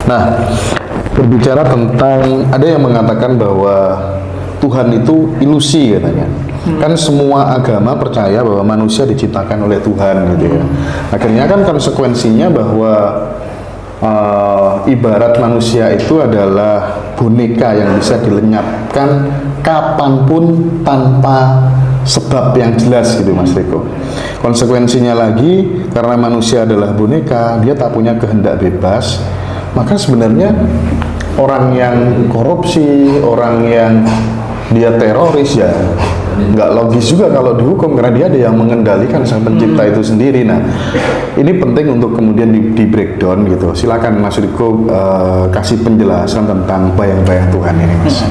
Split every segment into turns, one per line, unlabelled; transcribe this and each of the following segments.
Nah, berbicara tentang ada yang mengatakan bahwa Tuhan itu ilusi katanya. Kan semua agama percaya bahwa manusia diciptakan oleh Tuhan gitu ya. Akhirnya kan konsekuensinya bahwa ibarat manusia itu adalah boneka yang bisa dilenyapkan kapanpun tanpa sebab yang jelas gitu Mas Riko. Konsekuensinya lagi karena manusia adalah boneka, dia tak punya kehendak bebas, maka sebenarnya orang yang korupsi, orang yang dia teroris ya nggak logis juga kalau dihukum karena dia ada yang mengendalikan sang pencipta itu sendiri. Nah, ini penting untuk kemudian di breakdown gitu. Silakan Mas Riko kasih penjelasan tentang bayang-bayang Tuhan ini, Mas.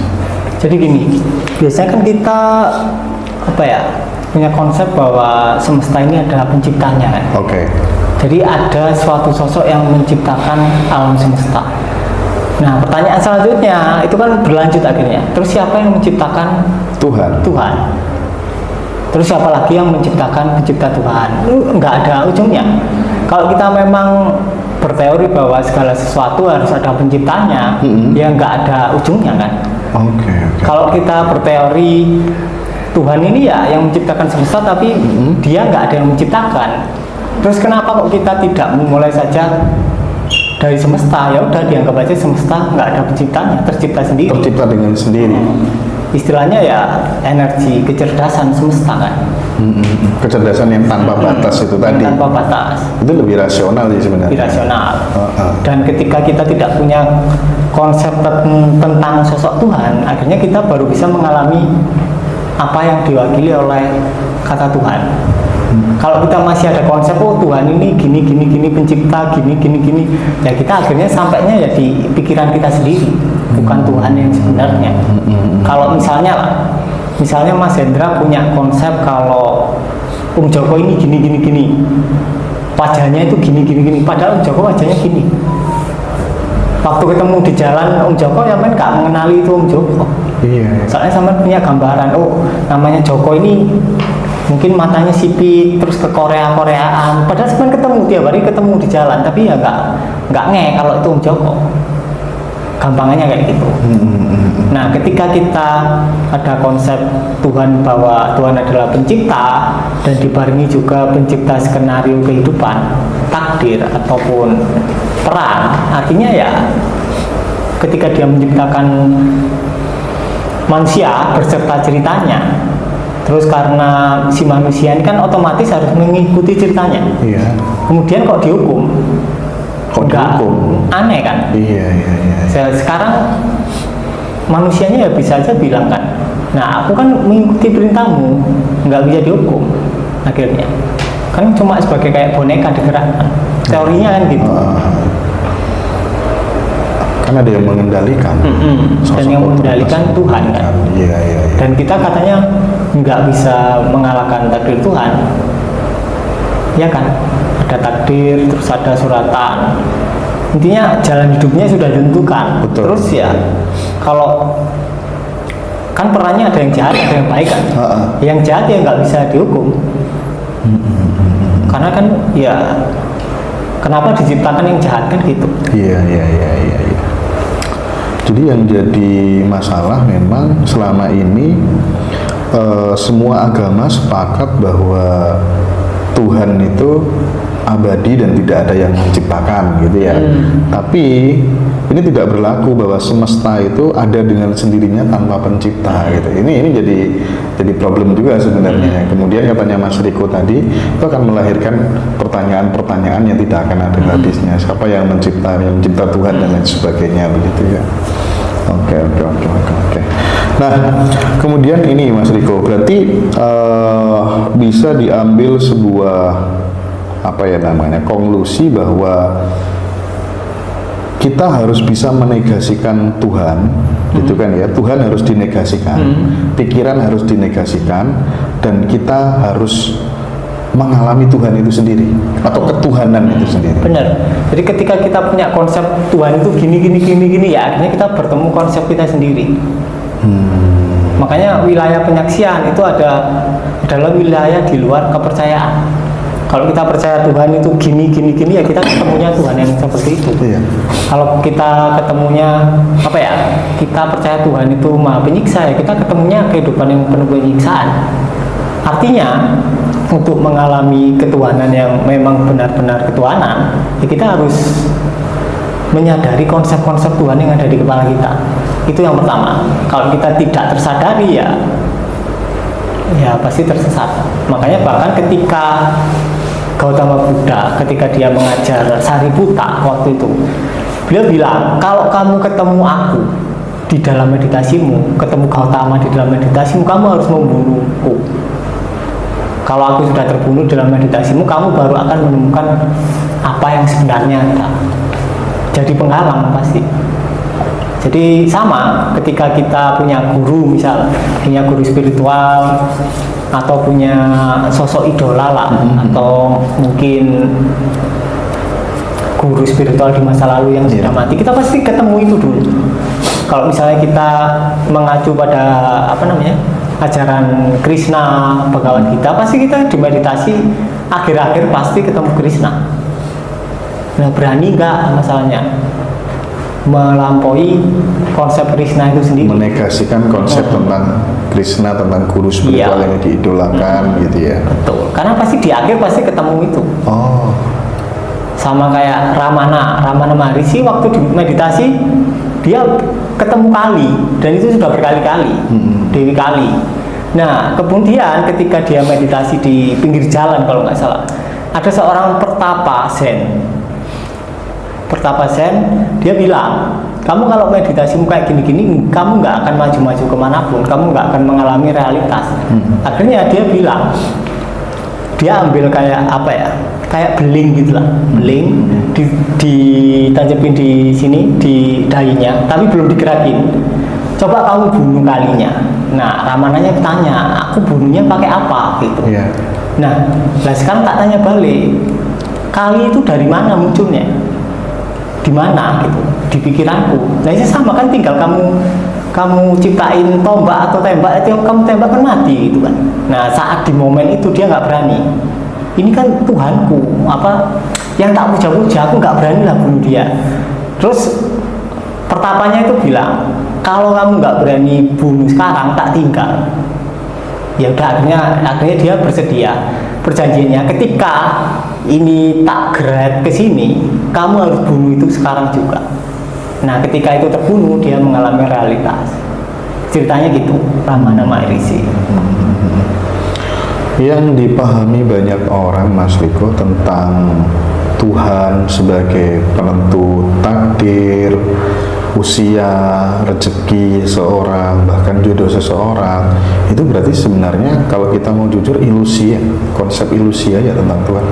Jadi gini, biasanya kan kita punya konsep bahwa semesta ini adalah penciptanya kan.
Oke.
Jadi ada suatu sosok yang menciptakan alam semesta. Nah, pertanyaan selanjutnya itu kan berlanjut akhirnya. Terus siapa yang menciptakan
Tuhan?
Tuhan. Terus siapa lagi yang menciptakan pencipta Tuhan? Nggak ada ujungnya. Kalau kita memang berteori bahwa segala sesuatu harus ada penciptanya, ya nggak ada ujungnya kan.
Oke.
Kalau kita berteori Tuhan ini ya yang menciptakan semesta, tapi dia nggak ada yang menciptakan. Terus kenapa kok kita tidak memulai saja dari semesta? Ya udah dianggap aja semesta nggak ada penciptanya, tercipta sendiri.
Tercipta dengan sendiri.
Istilahnya ya energi kecerdasan semesta kan.
Kecerdasan yang tanpa batas itu tadi.
Tanpa batas.
Itu lebih rasional sih sebenarnya.
Lebih rasional. Dan ketika kita tidak punya konsep tentang sosok Tuhan, akhirnya kita baru bisa mengalami apa yang diwakili oleh kata Tuhan. Kalau kita masih ada konsep Tuhan ini gini pencipta gini, ya kita akhirnya sampainya ya di pikiran kita sendiri, bukan Tuhan yang sebenarnya. Kalau misalnya Mas Hendra punya konsep kalau Joko ini gini, wajahnya itu gini, padahal Joko wajahnya gini. Waktu ketemu di jalan Joko ya kan nggak mengenali itu Joko.
Iya.
Soalnya sama punya gambaran, namanya Joko ini mungkin matanya sipit, terus ke Koreaan. Padahal sebenarnya ketemu tiap hari ketemu di jalan, tapi ya nggak kalau itu Joko. Gampangannya kayak gitu. Nah, ketika kita ada konsep Tuhan bahwa Tuhan adalah pencipta dan dibarengi juga pencipta skenario kehidupan, takdir ataupun peran, artinya ya ketika dia menciptakan manusia berserta ceritanya, terus karena si manusia ini kan otomatis harus mengikuti ceritanya.
Iya.
Kemudian kok dihukum?
Dihukum?
Aneh kan?
Iya.
Sekarang manusianya ya bisa aja bilang kan, nah aku kan mengikuti perintahmu, nggak bisa dihukum. Akhirnya kan cuma sebagai kayak boneka digerakkan. Teorinya kan gitu.
Kan ada yang mengendalikan.
Dan yang mengendalikan Tuhan kan.
Iya.
Dan kita katanya nggak bisa mengalahkan takdir Tuhan, ya kan? Ada takdir, terus ada suratan. Intinya jalan hidupnya sudah ditentukan.
Betul.
Terus ya kalau kan perannya ada yang jahat, ada yang baik kan. Yang jahat ya nggak bisa dihukum. Karena kan ya kenapa diciptakan yang jahat kan gitu.
Iya. Jadi yang jadi masalah memang selama ini semua agama sepakat bahwa Tuhan itu abadi dan tidak ada yang menciptakan gitu ya. Tapi ini tidak berlaku bahwa semesta itu ada dengan sendirinya tanpa pencipta gitu. Ini jadi problem juga sebenarnya. Kemudian katanya Mas Riko tadi itu akan melahirkan pertanyaan-pertanyaan yang tidak akan ada habisnya. Siapa yang mencipta Tuhan dan lain sebagainya begitu ya. Oke. Nah, kemudian ini Mas Riko berarti bisa diambil sebuah konklusi bahwa kita harus bisa menegasikan Tuhan, gitu kan ya. Tuhan harus dinegasikan, pikiran harus dinegasikan, dan kita harus mengalami Tuhan itu sendiri atau ketuhanan itu sendiri.
Benar. Jadi ketika kita punya konsep Tuhan itu gini ya, akhirnya kita bertemu konsep kita sendiri. Makanya wilayah penyaksian itu adalah wilayah di luar kepercayaan. Kalau kita percaya Tuhan itu gini ya kita ketemunya Tuhan yang seperti itu.
Iya.
Kalau kita ketemunya apa ya? Kita percaya Tuhan itu Maha Penyiksa, ya kita ketemunya kehidupan yang penuh penyiksaan. Artinya untuk mengalami ketuhanan yang memang benar-benar ketuhanan, ya kita harus menyadari konsep-konsep Tuhan yang ada di kepala kita. Itu yang pertama. Kalau kita tidak tersadari ya pasti tersesat. Makanya bahkan ketika Gautama Buddha, ketika dia mengajar Sariputta waktu itu, beliau bilang, kalau kamu ketemu aku di dalam meditasimu, ketemu Gautama di dalam meditasimu, kamu harus membunuhku. Kalau aku sudah terbunuh dalam meditasimu, kamu baru akan menemukan apa yang sebenarnya ada. Jadi penghalang pasti. Jadi sama ketika kita punya guru, misal punya guru spiritual atau punya sosok idola lah, atau mungkin guru spiritual di masa lalu yang sudah mati, kita pasti ketemu itu dulu. Kalau misalnya kita mengacu pada ajaran Krishna, Bhagavad Gita, pasti kita di meditasi akhir-akhir pasti ketemu Krishna. Nah, berani nggak masalahnya melampaui konsep Krishna itu sendiri,
menegasikan konsep tentang Krishna, tentang guru spiritual yang diidolakan gitu ya.
Betul, karena pasti di akhir pasti ketemu itu.
Oh,
sama kayak Ramana Maharishi waktu di meditasi dia ketemu Kali, dan itu sudah berkali-kali, Dewi Kali. Nah, kemudian ketika dia meditasi di pinggir jalan kalau nggak salah, ada seorang pertapa Zen, dia bilang, kamu kalau meditasimu kayak gini-gini, kamu nggak akan maju-maju kemanapun, kamu nggak akan mengalami realitas. Akhirnya dia bilang, dia ambil kayak kayak beling gitulah, beling ditancepin di sini di dahinya, tapi belum digerakin. Coba kamu bunuh Kalinya. Nah, Ramananya tanya, aku bunuhnya pakai apa gitu.
Yeah.
Nah, sekarang tak tanya balik, Kali itu dari mana munculnya? Di mana gitu? Di pikiranku. Nah, itu sama kan, tinggal kamu ciptain tombak atau tembak, itu kamu tembak kan mati gitu kan. Nah, saat di momen itu dia nggak berani. Ini kan Tuhanku, yang tak puja-puja, aku nggak berani lah bunuh dia. Terus pertapanya itu bilang, kalau kamu nggak berani bunuh sekarang, tak tinggal. Ya udah, akhirnya dia bersedia. Perjanjiannya, ketika ini tak geret ke sini, kamu harus bunuh itu sekarang juga. Nah, ketika itu terbunuh, dia mengalami realitas. Ceritanya gitu, Ramana Maharishi.
Yang dipahami banyak orang, Mas Riko, tentang Tuhan sebagai penentu takdir, usia, rezeki seorang, bahkan jodoh seseorang, itu berarti sebenarnya kalau kita mau jujur ilusi ya, konsep ilusi aja tentang Tuhan.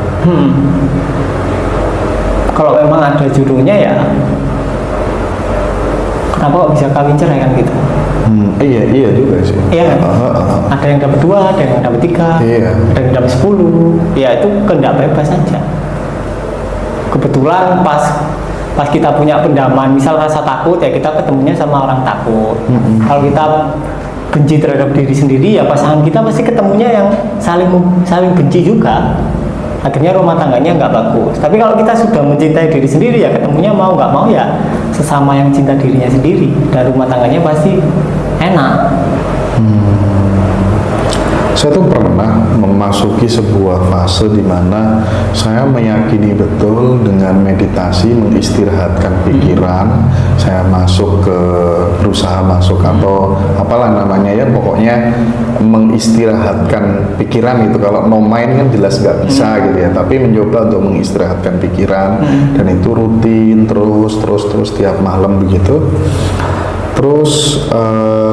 Kalau memang ada jodohnya ya, kenapa kok bisa kawin cerai kan gitu?
Iya juga sih.
Iya kan? Ada yang dapat 2, ada yang dapat 3, ada yang dapat 10. Ya itu kehendak bebas saja. Kebetulan pas kita punya pendaman, misal rasa takut, ya kita ketemunya sama orang takut. Kalau kita benci terhadap diri sendiri, ya pasangan kita pasti ketemunya yang saling benci juga. Akhirnya rumah tangganya nggak bagus. Tapi kalau kita sudah mencintai diri sendiri, ya ketemunya mau nggak mau ya sesama yang cinta dirinya sendiri, dan rumah tangganya pasti enak.
Saya tuh pernah memasuki sebuah fase di mana saya meyakini betul dengan meditasi mengistirahatkan pikiran. Saya berusaha masuk atau apalah namanya ya, pokoknya mengistirahatkan pikiran gitu. Kalau no mind kan jelas nggak bisa gitu ya, tapi mencoba untuk mengistirahatkan pikiran, dan itu rutin terus tiap malam begitu. Terus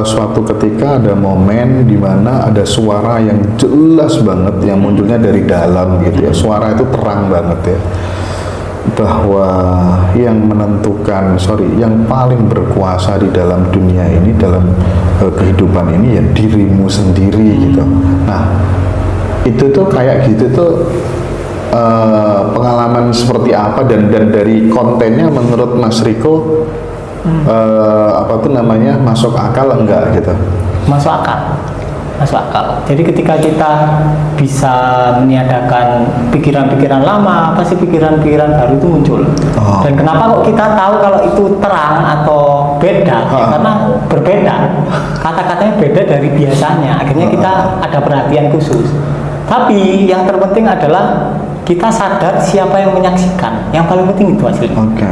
suatu ketika ada momen di mana ada suara yang jelas banget yang munculnya dari dalam gitu ya. Suara itu terang banget ya, bahwa yang yang paling berkuasa di dalam dunia ini, dalam kehidupan ini ya dirimu sendiri gitu. Nah, itu tuh kayak gitu tuh pengalaman seperti apa, dan dari kontennya menurut Mas Riko
masuk akal. masuk akal. Jadi ketika kita bisa meniadakan pikiran-pikiran lama, pasti pikiran-pikiran baru itu muncul. Dan kenapa kok kita tahu kalau itu terang atau beda? Ya, karena berbeda. Kata-katanya beda dari biasanya. Akhirnya kita ada perhatian khusus. Tapi yang terpenting adalah kita sadar siapa yang menyaksikan. Yang paling penting itu hasilnya.
Oke.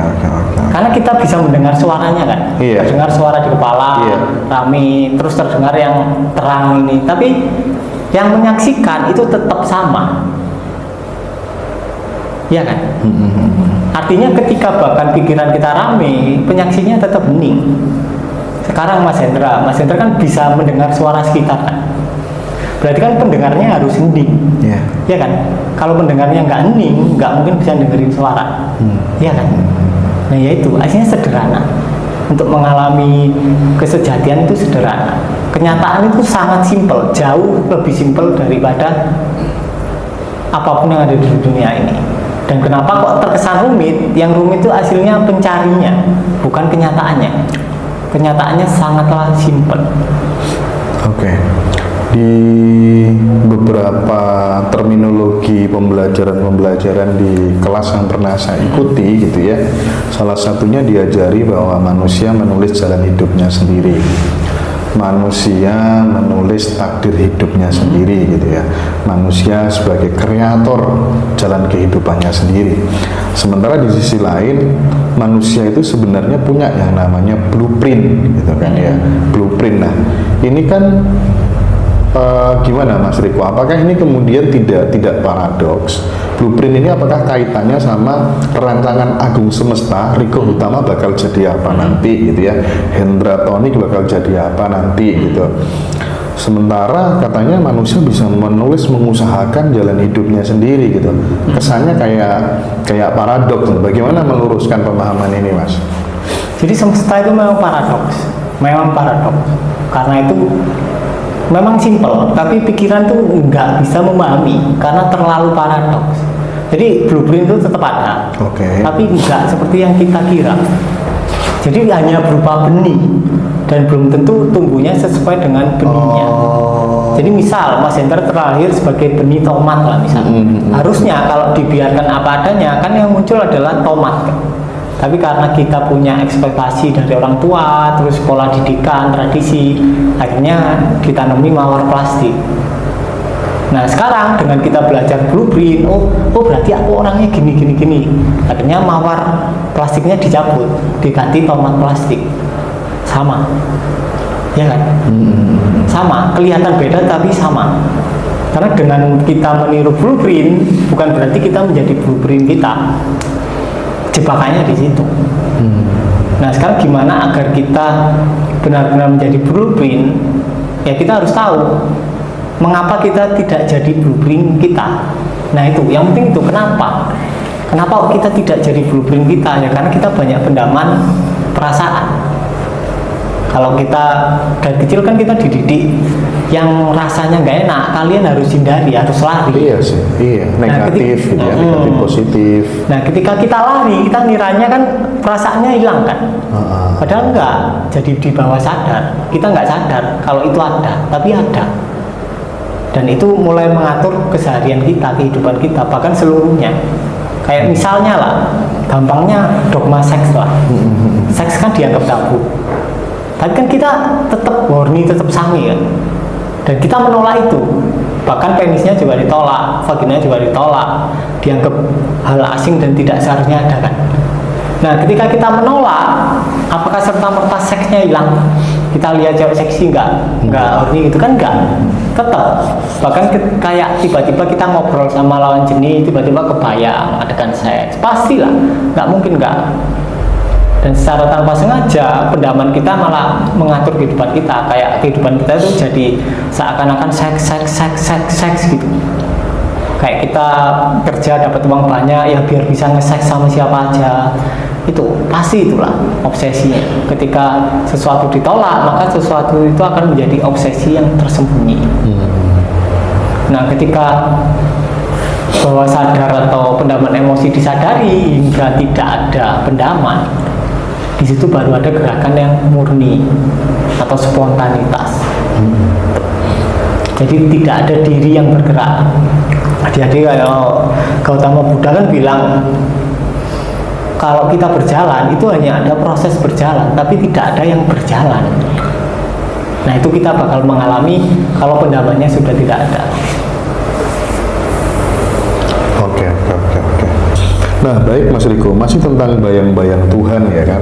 Karena kita bisa mendengar suaranya kan.
Iya.
Terdengar suara di kepala,
Iya.
rame, terus terdengar yang terang ini. Tapi yang menyaksikan itu tetap sama. Iya kan? Artinya ketika bahkan pikiran kita rame, penyaksinya tetap hening. Sekarang Mas Hendra kan bisa mendengar suara sekitar kan? Berarti kan pendengarnya harus hening.
Iya.
Iya kan? Kalau pendengarnya nggak hening, nggak mungkin bisa dengerin suara. Iya kan? Nah ya itu, aslinya sederhana. Untuk mengalami kesejatian itu sederhana. Kenyataan itu sangat simpel, jauh lebih simpel daripada apapun yang ada di dunia ini. Dan kenapa kok terkesan rumit? Yang rumit itu hasilnya pencarinya, bukan kenyataannya. Kenyataannya sangatlah simpel.
Oke. Di beberapa terminologi pembelajaran di kelas yang pernah saya ikuti gitu ya, salah satunya diajari bahwa manusia menulis jalan hidupnya sendiri, manusia menulis takdir hidupnya sendiri gitu ya, manusia sebagai kreator jalan kehidupannya sendiri. Sementara di sisi lain manusia itu sebenarnya punya yang namanya blueprint gitu kan ya, blueprint. Nah ini kan gimana Mas Riko? Apakah ini kemudian tidak paradoks? Blueprint ini apakah kaitannya sama rancangan agung semesta? Riko Utama bakal jadi apa nanti gitu ya? Hendra Tonik bakal jadi apa nanti gitu? Sementara katanya manusia bisa menulis, mengusahakan jalan hidupnya sendiri gitu. Kesannya kayak paradoks. Bagaimana meluruskan pemahaman ini, Mas?
Jadi semesta itu memang paradoks, karena itu memang simpel, tapi pikiran tuh nggak bisa memahami karena terlalu paradoks. Jadi blueprint itu tetap ada, tapi nggak seperti yang kita kira. Jadi hanya berupa benih dan belum tentu tumbuhnya sesuai dengan benihnya. Jadi misal Mas Hendra terlahir sebagai benih tomat lah misalnya. Harusnya kalau dibiarkan apa adanya kan yang muncul adalah tomat. Tapi karena kita punya ekspektasi dari orang tua, terus pola didikan, tradisi, akhirnya ditanami mawar plastik. Nah sekarang dengan kita belajar blueprint, oh berarti aku orangnya gini. Akhirnya mawar plastiknya dicabut, diganti tomat plastik. Sama, ya kan? Sama, kelihatan beda tapi sama. Karena dengan kita meniru blueprint, bukan berarti kita menjadi blueprint kita. Jebakannya di situ. Nah sekarang gimana agar kita benar-benar menjadi blueprint? Ya kita harus tahu mengapa kita tidak jadi blueprint kita. Nah itu, yang penting itu kenapa kita tidak jadi blueprint kita? Ya karena kita banyak pendaman perasaan. Kalau kita dari kecil kan kita dididik yang rasanya nggak enak, kalian harus hindari, harus lari.
Iya sih, iya. Negatif, gitu ya, negatif positif.
Nah, ketika kita lari, kita ngiranya kan perasaannya hilang kan. Padahal enggak, jadi di bawah sadar. Kita nggak sadar kalau itu ada, tapi ada. Dan itu mulai mengatur keseharian kita, kehidupan kita, bahkan seluruhnya. Kayak misalnya lah, gampangnya dogma seks lah. Seks kan dianggap tabu. Tapi kan kita tetap horny, tetap sange kan. Dan kita menolak itu. Bahkan penisnya juga ditolak, vaginanya juga ditolak. Dianggap hal asing dan tidak seharusnya ada kan. Nah ketika kita menolak, apakah serta-merta seksnya hilang? Kita lihat cewek seksi enggak horny gitu kan enggak. Tetap. Bahkan kayak tiba-tiba kita ngobrol sama lawan jenis, tiba-tiba kebayang adegan seks. Pastilah, nggak mungkin enggak. Dan secara tanpa sengaja pendaman kita malah mengatur kehidupan kita, kayak kehidupan kita itu jadi seakan-akan seks gitu. Kayak kita kerja dapat uang banyak ya biar bisa nge-seks sama siapa aja. Itu pasti itulah obsesinya. Ketika sesuatu ditolak maka sesuatu itu akan menjadi obsesi yang tersembunyi. Nah ketika bawah sadar atau pendaman emosi disadari hingga tidak ada pendaman, di situ baru ada gerakan yang murni atau spontanitas. Jadi tidak ada diri yang bergerak. Jadi kalau Gautama Buddha kan bilang kalau kita berjalan itu hanya ada proses berjalan, tapi tidak ada yang berjalan. Nah itu kita bakal mengalami kalau pendamanya sudah tidak ada.
Oke. Nah baik Mas Riko, masih tentang bayang-bayang Tuhan ya kan.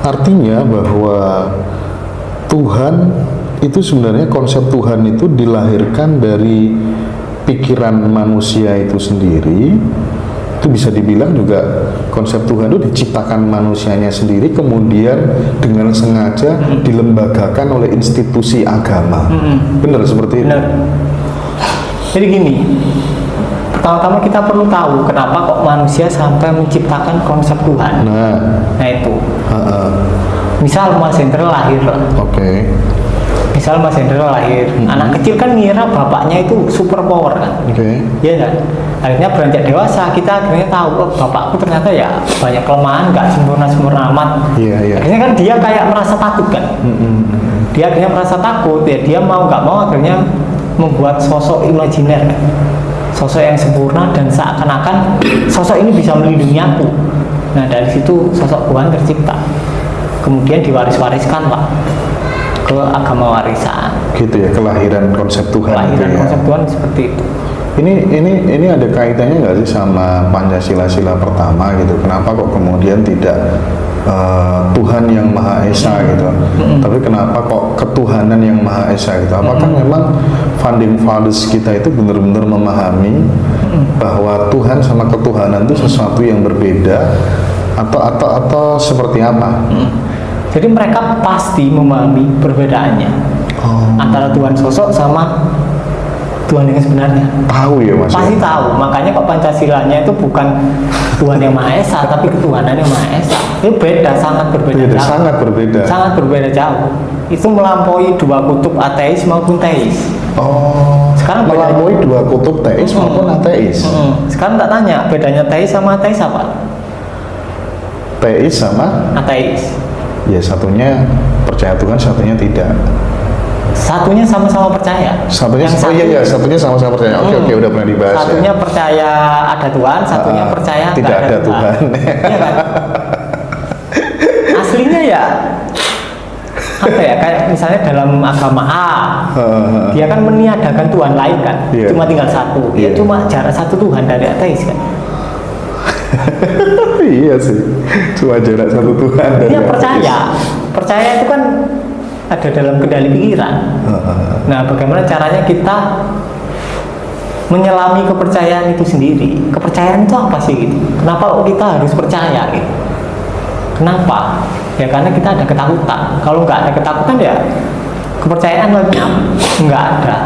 Artinya bahwa Tuhan itu sebenarnya konsep Tuhan itu dilahirkan dari pikiran manusia itu sendiri. Itu bisa dibilang juga konsep Tuhan itu diciptakan manusianya sendiri, kemudian dengan sengaja dilembagakan oleh institusi agama. Benar seperti itu?
Benar. Jadi gini, pertama-tama kita perlu tahu kenapa kok manusia sampai menciptakan konsep Tuhan. Nah itu. Misal Mas Hendra lahir lah.
Oke.
Misal Mas Hendra lahir, anak kecil kan ngira bapaknya itu super power kan.
Oke.
Iya kan? Akhirnya beranjak dewasa, kita akhirnya tahu oh, bapakku ternyata ya banyak kelemahan, nggak sempurna amat.
Iya.
Akhirnya kan dia kayak merasa takut kan. Dia akhirnya merasa takut, ya dia mau nggak mau akhirnya membuat sosok imajiner kan. Sosok yang sempurna dan seakan-akan sosok ini bisa melindungi aku. Nah dari situ sosok Tuhan tercipta. Kemudian diwaris-wariskan Pak ke agama warisan.
Gitu ya, kelahiran konsep Tuhan.
Kelahiran
gitu ya.
konsep Tuhan seperti itu.
Ini ada kaitannya nggak sih sama Pancasila pertama gitu? Kenapa kok kemudian tidak Tuhan yang Maha Esa gitu? Tapi kenapa kok ketuhanan yang Maha Esa gitu? Apakah memang founding fathers kita itu benar-benar memahami bahwa Tuhan sama ketuhanan itu sesuatu yang berbeda atau seperti apa?
Jadi mereka pasti memahami perbedaannya antara Tuhan sosok sama Tuhan yang sebenarnya.
Tahu ya Mas?
Pasti tahu. Makanya kok Pancasilanya itu bukan Tuhan yang Maha Esa, tapi ketuhanan yang Maha Esa. Itu beda, sangat berbeda jauh.
Sangat berbeda.
Sangat berbeda jauh. Itu melampaui dua kutub ateis maupun teis. Sekarang
melampaui dua kutub teis maupun ateis.
Sekarang tak tanya, bedanya teis sama ateis apa?
Teis sama
ateis.
Ya satunya percaya Tuhan, satunya tidak.
Satunya sama-sama percaya.
Satunya satunya sama-sama percaya. Oke, udah pernah dibahas.
Satunya percaya ada Tuhan, satunya percaya
tidak ada Tuhan.
Iya kan? Aslinya ya apa ya, kayak misalnya dalam agama A, dia kan meniadakan Tuhan lain kan, cuma tinggal satu. Dia cuma jarak satu Tuhan dari ateis kan.
Iya sih, cuma jarak satu Tuhan dari
dia percaya itu kan ada dalam kendali pikiran. Nah, bagaimana caranya kita menyelami kepercayaan itu sendiri? Kepercayaan itu apa sih gitu? Kenapa kok kita harus percaya gitu? Kenapa? Ya karena kita ada ketakutan. Kalau nggak ada ketakutan ya kepercayaan nggak ada.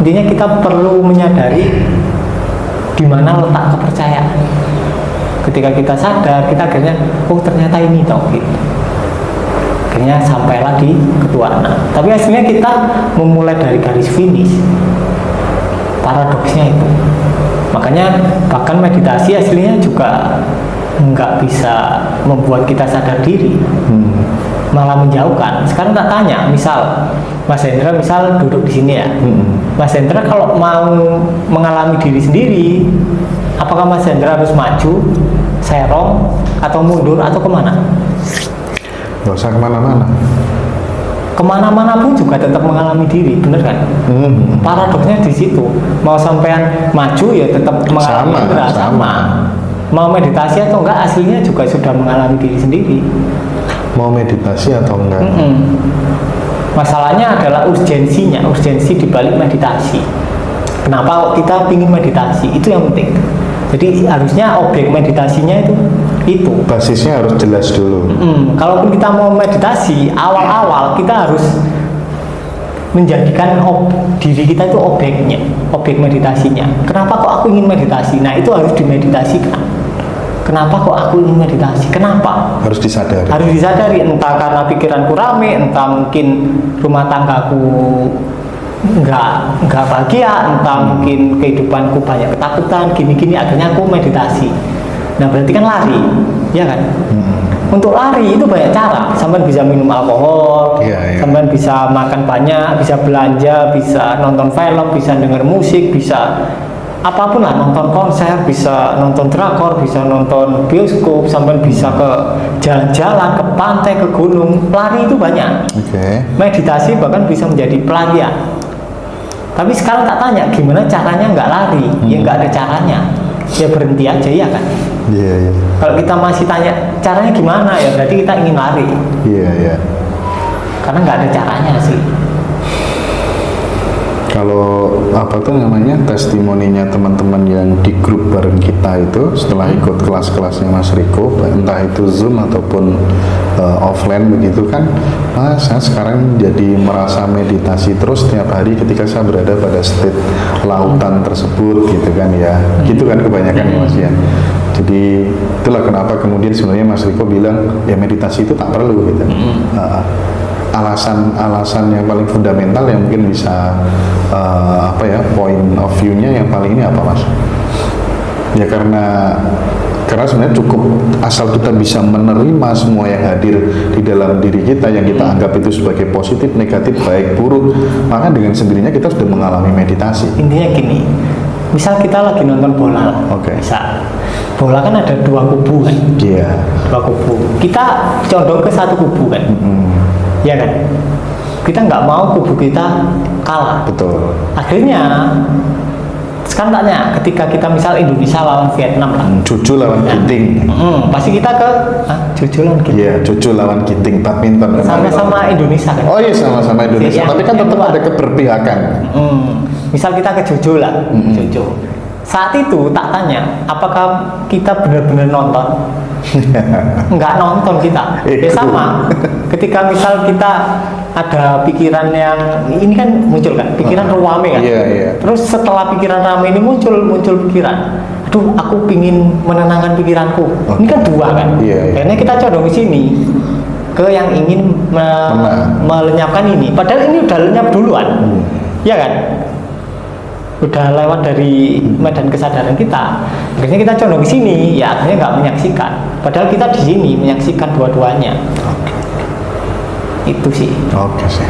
Intinya kita perlu menyadari di mana letak kepercayaan. Ketika kita sadar, kita akhirnya oh ternyata ini toh gitu. Akhirnya sampailah di ketuhanan. Tapi hasilnya kita memulai dari garis finish. Paradoksnya itu. Makanya bahkan meditasi hasilnya juga nggak bisa membuat kita sadar diri, malah menjauhkan. Sekarang tak tanya, misal Mas Hendra misal duduk di sini ya, Mas Hendra kalau mau mengalami diri sendiri, apakah Mas Hendra harus maju, serong, atau mundur, atau kemana?
Gak usah kemana-mana.
Kemana-mana pun juga tetap mengalami diri, bener kan? Paradoksnya di situ. Mau sampean maju ya tetap mengalami sama. Mau meditasi atau enggak, aslinya juga sudah mengalami diri sendiri.
Mau meditasi atau enggak?
Masalahnya adalah urgensi di balik meditasi. Kenapa kok kita ingin meditasi? Itu yang penting. Jadi harusnya objek meditasinya itu
basisnya harus jelas dulu.
Kalaupun kita mau meditasi, awal-awal kita harus menjadikan diri kita itu objeknya, objek meditasinya. Kenapa kok aku ingin meditasi? Nah itu harus dimeditasikan. Kenapa kok aku ingin meditasi? Kenapa?
Harus disadari.
Harus disadari, entah karena pikiranku rame, entah mungkin rumah tanggaku nggak bahagia, entah mungkin kehidupanku banyak ketakutan, gini-gini, akhirnya aku meditasi. Nah berarti kan lari, ya kan? Untuk lari itu banyak cara. Sampean bisa minum alkohol,
Iya, iya.
sampean bisa makan banyak, bisa belanja, bisa nonton film, bisa denger musik, bisa apapun lah, nonton konser, bisa nonton drakor, bisa nonton bioskop, sampean bisa ke jalan-jalan, ke pantai, ke gunung. Lari itu banyak.
Oke.
Meditasi bahkan bisa menjadi pelarian. Tapi sekarang tak tanya, gimana caranya nggak lari? Ya nggak ada caranya. Ya berhenti aja ya kan.
Iya, iya.
Kalau kita masih tanya caranya gimana, ya berarti kita ingin lari.
Iya, iya.
Karena nggak ada caranya sih.
Kalau apa tuh namanya, testimoninya teman-teman yang di grup bareng kita itu setelah ikut kelas-kelasnya Mas Riko, entah itu Zoom ataupun offline begitu kan, Mas, saya sekarang jadi merasa meditasi terus setiap hari ketika saya berada pada state lautan tersebut gitu kan ya, gitu kan kebanyakan ya Mas ya. Jadi itulah kenapa kemudian sebenarnya Mas Riko bilang ya meditasi itu tak perlu gitu. Alasan yang paling fundamental yang mungkin bisa apa ya, point of view-nya yang paling ini apa Mas? Ya karena sebenarnya cukup asal kita bisa menerima semua yang hadir di dalam diri kita yang kita anggap itu sebagai positif, negatif, baik, buruk, maka dengan sendirinya kita sudah mengalami meditasi.
Intinya gini, misal kita lagi nonton bola,
Oke.
misal bola kan ada dua kubu kan,
Iya.
dua kubu. Kita condong ke satu kubu kan, ya kan? Kita nggak mau kubu kita kalah.
Betul.
Akhirnya sekarang tanya, ketika kita misal Indonesia lawan Vietnam lah,
Cucu lawan Ginting.
pasti kita ke Juju lawan kita.
Iya, Cucu lawan Ginting badminton.
Sama-sama Indonesia kan.
Oh iya, sama-sama Indonesia,
Yang-
tapi kan
yang
tetap
dua.
ada keberpihakan.
Misal kita ke Jojo lah, Jojo. Saat itu tak tanya, apakah kita benar-benar nonton? Nggak nonton kita. Ya
Ego.
sama. Ketika misal kita ada pikiran yang ini kan muncul kan, pikiran rame kan.
Iya, iya.
Terus setelah pikiran rame ini muncul pikiran. Aduh, aku pingin menenangkan pikiranku. Ini kan dua kan.
Iya, iya.
Akhirnya kita condong ke sini, ke yang ingin melenyapkan ini. Padahal ini udah lenyap duluan, ya kan? Udah lewat dari medan kesadaran kita. Akhirnya kita condong ke sini, ya akhirnya nggak menyaksikan. Padahal kita di sini menyaksikan dua-duanya. Itu sih.
Oke sih.